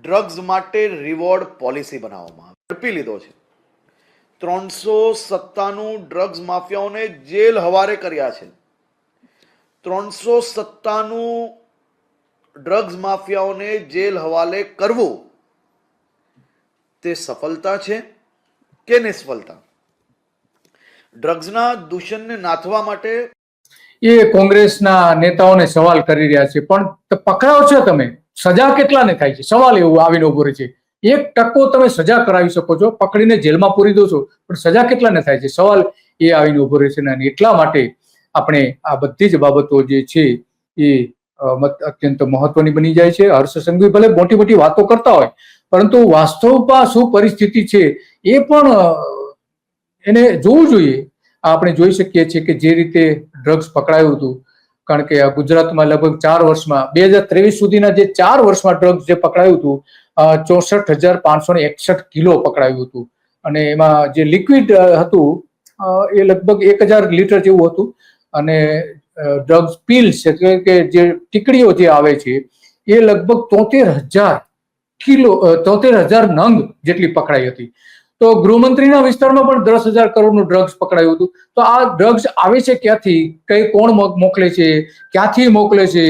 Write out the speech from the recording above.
Drugs માટે reward policy બનાવવામાં આવી, ઝડપી લીધો છે. 397 ડ્રગ્સ માફિયાઓને જેલ હવારે કર્યા છે. 397 ડ્રગ્સ માફિયાઓને જેલ હવાલે કરવું તે સફળતા છે કે નિષ્ફળતા? ડ્રગ્સના દૂષણને નાથવા માટે એ કોંગ્રેસના નેતાઓને સવાલ કરી રહ્યા છે, પણ પકડાવ છો તમે, સજા કેટલાને થાય છે? સવાલ એવું આવીને ઉભો રહે છે. 1% તમે સજા કરાવી શકો છો, પકડીને જેલમાં પૂરી દો છો, પણ સજા કેટલાને થાય છે? સવાલ એ આવીને ઉભો રહે છે. અને એટલા માટે આપણે આ બધી જ બાબતો જે છે એ અત્યંત મહત્વની બની જાય છે. હર્ષ સંઘવી ભલે મોટી મોટી વાતો કરતા હોય, પરંતુ વાસ્તવમાં શું પરિસ્થિતિ છે એ પણ એને જોવું જોઈએ. આપણે જોઈ શકીએ છીએ કે જે રીતે ડ્રગ્સ પકડાયું હતું, કારણ કે ગુજરાતમાં લગભગ 4 વર્ષમાં 2023 સુધીના જે 4 વર્ષમાં ડ્રગ્સ જે પકડાયું હતું, 64,561 કિલો પકડાયું હતું. અને એમાં જે લિક્વિડ હતું એ લગભગ 1,000 લીટર જેવું હતું. અને ડ્રગ્સ પીલ્સ એટલે કે જે ટીકડીઓ જે આવે છે એ લગભગ 73,000 કિલો 73,000 નંગ જેટલી પકડાઈ હતી. તો ગૃહમંત્રીના વિસ્તારમાં પણ 10,000 કરોડનું ડ્રગ્સ પકડાયું હતું. તો આ ડ્રગ્સ આવે છે ક્યાંથી, કઈ કોણ મોકલે છે, ક્યાંથી મોકલે છે,